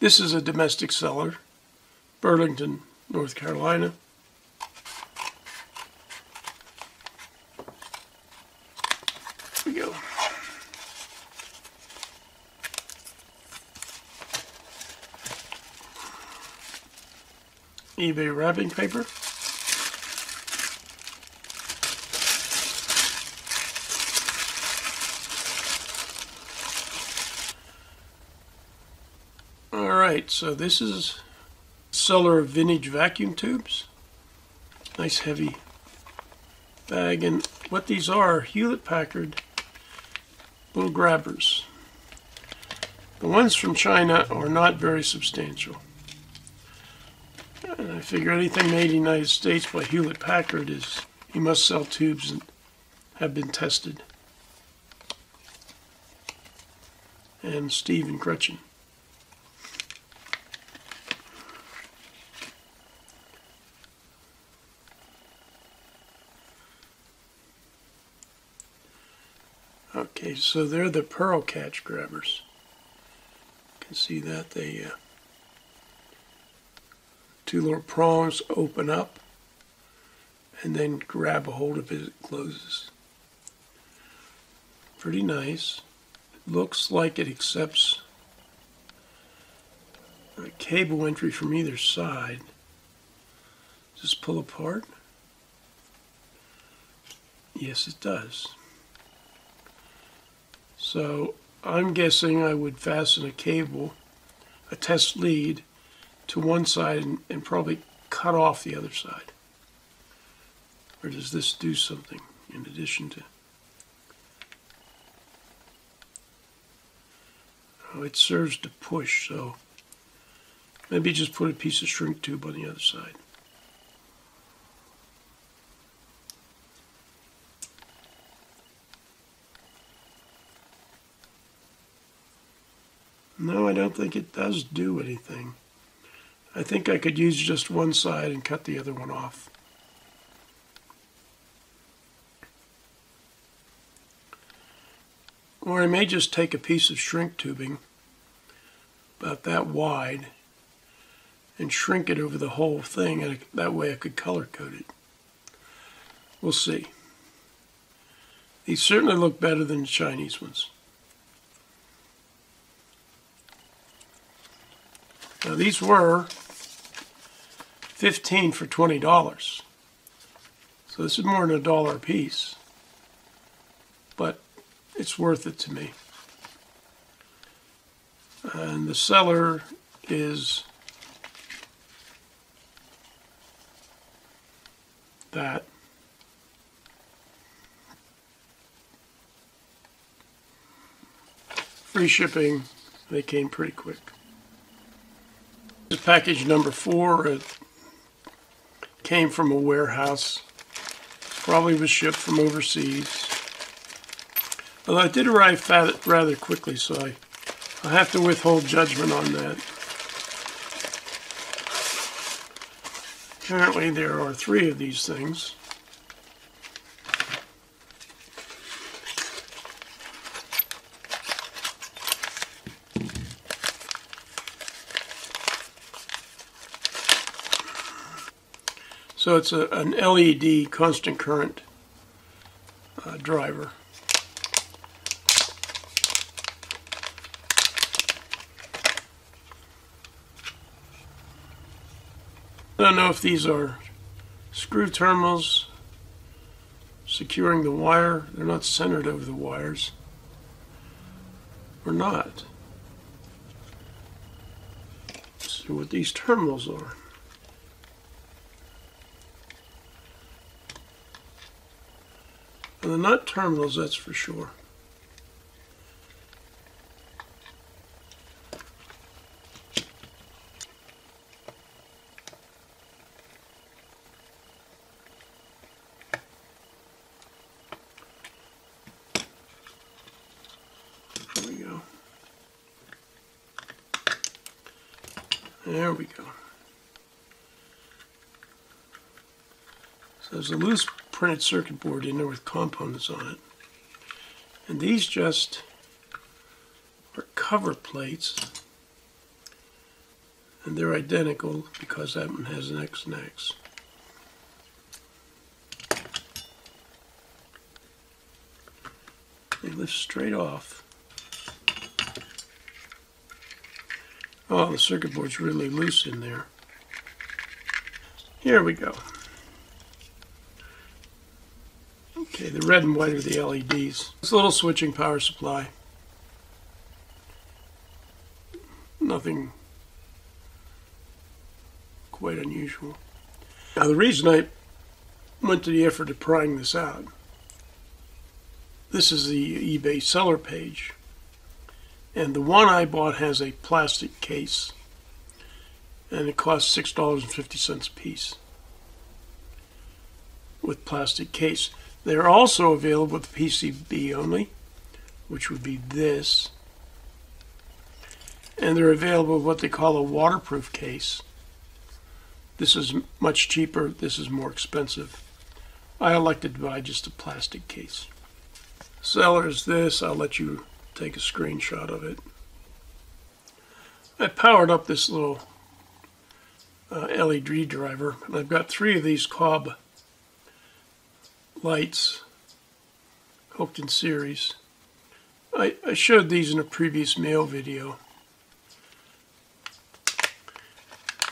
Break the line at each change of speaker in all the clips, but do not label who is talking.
This is a domestic cellar, Burlington, North Carolina. Here we go. eBay wrapping paper. Alright, so this is Cellar of vintage vacuum tubes. Nice heavy bag, and what these are Hewlett-Packard little grabbers. The ones from China are not very substantial. And I figure anything made in the United States by Hewlett-Packard is, you must sell tubes that have been tested. And Steve and Gretchen. Okay, so they're the pearl catch grabbers. You can see that they two little prongs open up and then grab a hold of it as it closes. Pretty nice. It looks like it accepts a cable entry from either side. Just pull apart. Yes, it does. So I'm guessing I would fasten a cable, a test lead, to one side and probably cut off the other side. Or does this do something in addition to? Oh, it serves to push, so maybe just put a piece of shrink tube on the other side. No, I don't think it does do anything. I think I could use just one side and cut the other one off. Or I may just take a piece of shrink tubing, about that wide, and shrink it over the whole thing, and that way I could color code it. We'll see. These certainly look better than the Chinese ones. Now these were 15 for $20. So this is more than $1 a piece. But it's worth it to me. And the Cellar is that. Free shipping, they came pretty quick. This is package number 4. It came from a warehouse. Probably was shipped from overseas. Although it did arrive rather quickly, so I have to withhold judgment on that. Apparently there are 3 of these things. So it's an LED constant current driver. I don't know if these are screw terminals securing the wire. They're not centered over the wires. Or not. Let's see what these terminals are. Well, they're not terminals, that's for sure. There we go. There we go. So there's a loose printed circuit board in there with components on it. And these just are cover plates And they're identical because that one has an X and X. They lift straight off. Oh, the circuit board's really loose in there. Here we go. Okay, the red and white are the LEDs. It's a little switching power supply. Nothing quite unusual. Now the reason I went to the effort of prying this out, this is the eBay seller page, and the one I bought has a plastic case, and it costs $6.50 a piece with plastic case. They're also available with PCB only, which would be this, and they're available with what they call a waterproof case. This is much cheaper, this is more expensive. I elected to buy just a plastic case. Cellar is this, I'll let you take a screenshot of it. I powered up this little LED driver, and I've got 3 of these cob lights hooked in series. I showed these in a previous mail video.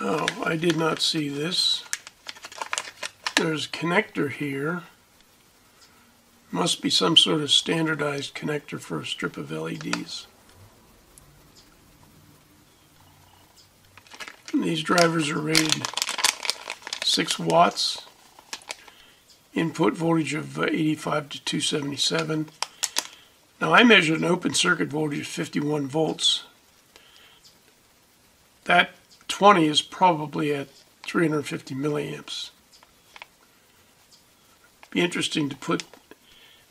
Oh, I did not see this. There's a connector here. Must be some sort of standardized connector for a strip of LEDs. And these drivers are rated 6 watts. Input voltage of 85 to 277. Now I measured an open circuit voltage of 51 volts. That 20 is probably at 350 milliamps. Be interesting to put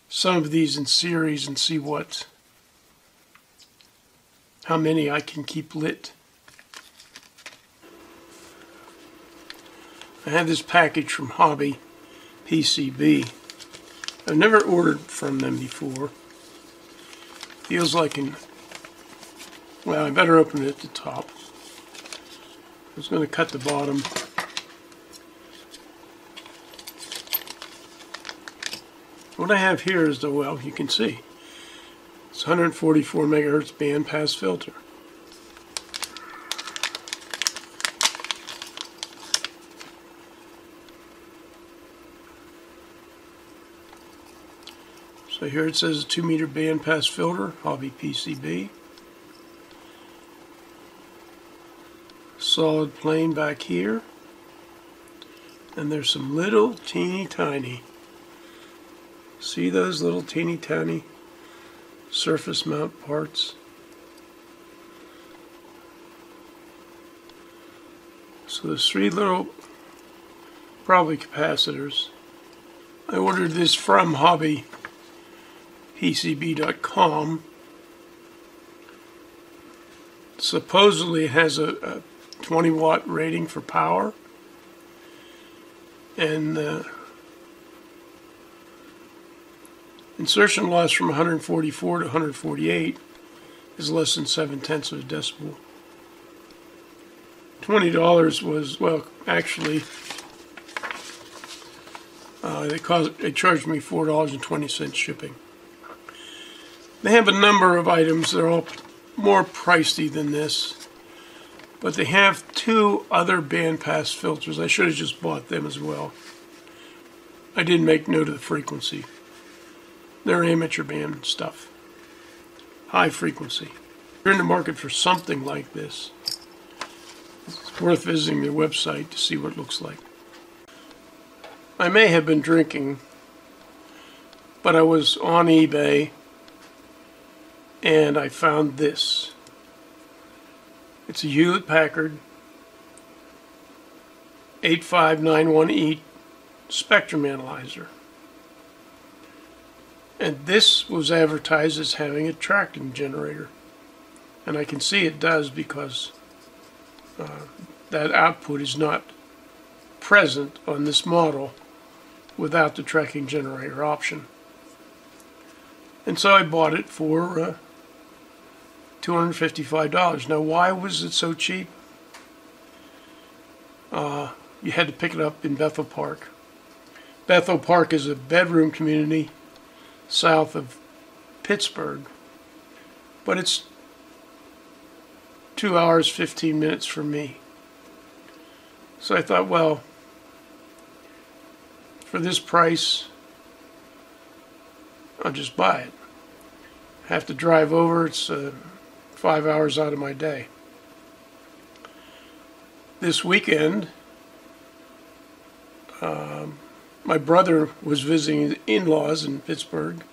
some of these in series and see how many I can keep lit. I had this package from Hobby PCB. I've never ordered from them before. Feels like well, I better open it at the top. I was going to cut the bottom. What I have here is well, you can see, it's 144 megahertz bandpass filter. So here it says a 2-meter bandpass filter, Hobby PCB. Solid plane back here. And there's some little teeny tiny, see those little teeny tiny surface mount parts? So there's 3 little, probably capacitors. I ordered this from hobbypcb.com. Supposedly it has a 20 watt rating for power, and insertion loss from 144 to 148 is less than 0.7 of a decibel. $20 was, well, actually they charged me $4.20 shipping. They have a number of items. They're all more pricey than this, but they have 2 other bandpass filters. I should have just bought them as well. I didn't make note of the frequency. They're amateur band stuff. High frequency. If you're in the market for something like this, it's worth visiting their website to see what it looks like. I may have been drinking, but I was on eBay and I found this. It's a Hewlett-Packard 8591E spectrum analyzer. And this was advertised as having a tracking generator. And I can see it does because that output is not present on this model without the tracking generator option. And so I bought it for $255. Now, why was it so cheap? you had to pick it up in Bethel Park. Bethel Park is a bedroom community south of Pittsburgh, but it's 2 hours, 15 minutes from me. So I thought, well, for this price, I'll just buy it. I have to drive over, it's 5 hours out of my day. This weekend, my brother was visiting his in-laws in Pittsburgh,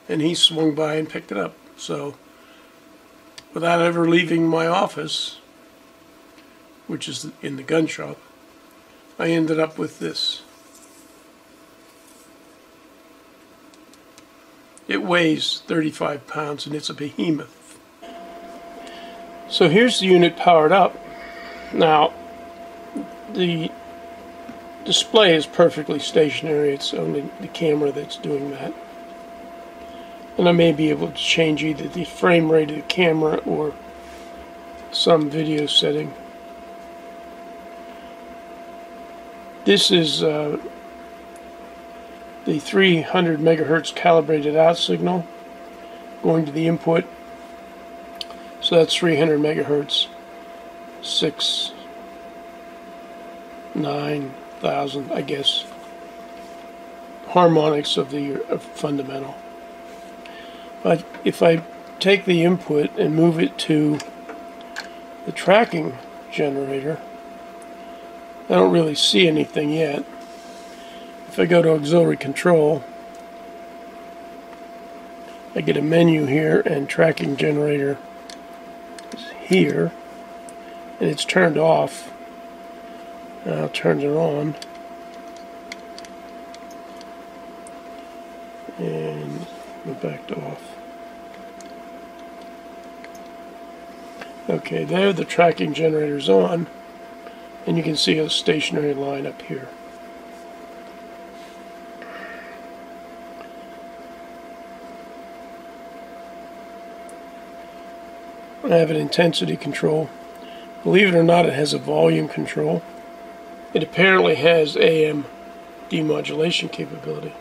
and he swung by and picked it up. So, without ever leaving my office, which is in the gun shop, I ended up with this. It weighs 35 pounds and it's a behemoth. So here's the unit powered up. Now, the display is perfectly stationary. It's only the camera that's doing that. And I may be able to change either the frame rate of the camera or some video setting. This is the 300 megahertz calibrated out signal going to the input. So that's 300 megahertz, 9,000, I guess, harmonics of the fundamental. But if I take the input and move it to the tracking generator, I don't really see anything yet. If I go to auxiliary control, I get a menu here, and tracking generator is here, and it's turned off. Now I'll turn it on, and go back to off. Okay, there the tracking generator's on, and you can see a stationary line up here. I have an intensity control. Believe it or not, it has a volume control. It apparently has AM demodulation capability.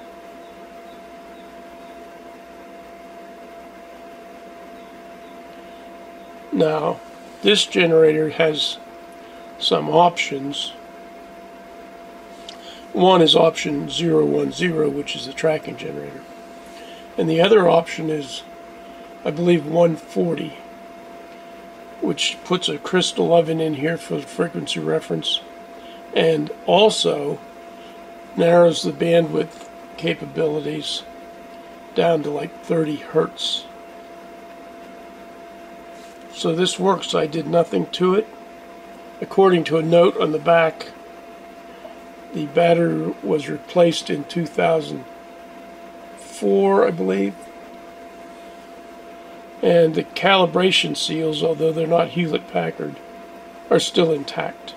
Now, this generator has some options. One is option 010, which is the tracking generator. And the other option is, I believe, 140, which puts a crystal oven in here for frequency reference, and also narrows the bandwidth capabilities down to like 30 hertz. So this works. I did nothing to it. According to a note on the back, the battery was replaced in 2004, I believe. And the calibration seals, although they're not Hewlett-Packard, are still intact.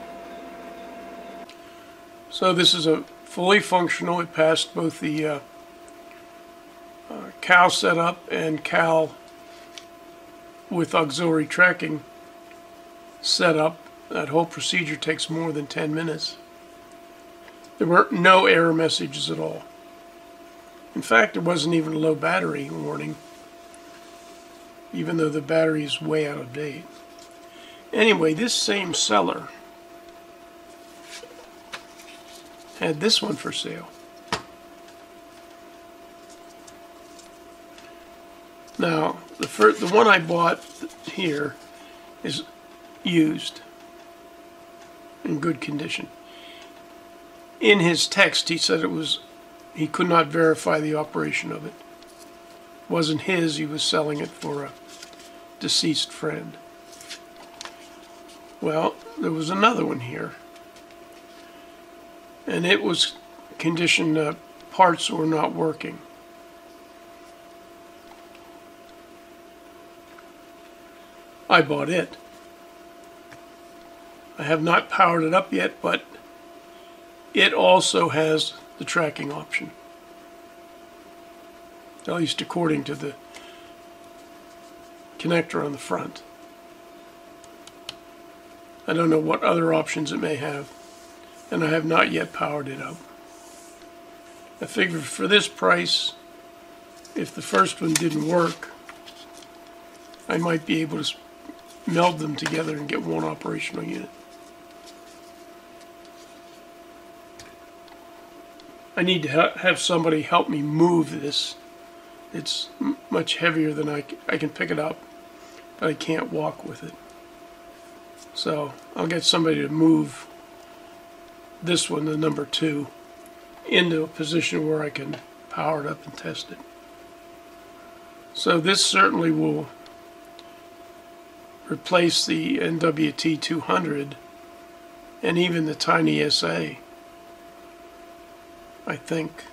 So this is a fully functional. It passed both the CAL setup and CAL with auxiliary tracking setup. That whole procedure takes more than 10 minutes. There were no error messages at all. In fact, there wasn't even a low battery warning, even though the battery is way out of date. Anyway, this same Cellar had this one for sale. Now, the one I bought here is used, in good condition. In his text, he said he could not verify the operation of it. It wasn't his, he was selling it for a deceased friend. Well, there was another one here, and it was conditioned, parts were not working. I bought it. I have not powered it up yet, but it also has the tracking option, at least according to the connector on the front. I don't know what other options it may have, and I have not yet powered it up. I figured for this price, if the first one didn't work, I might be able to meld them together and get one operational unit. I need to have somebody help me move this. It's much heavier than I can pick it up, but I can't walk with it. So I'll get somebody to move this one, the number 2, into a position where I can power it up and test it. So this certainly will replace the NWT 200 and even the Tiny SA, I think.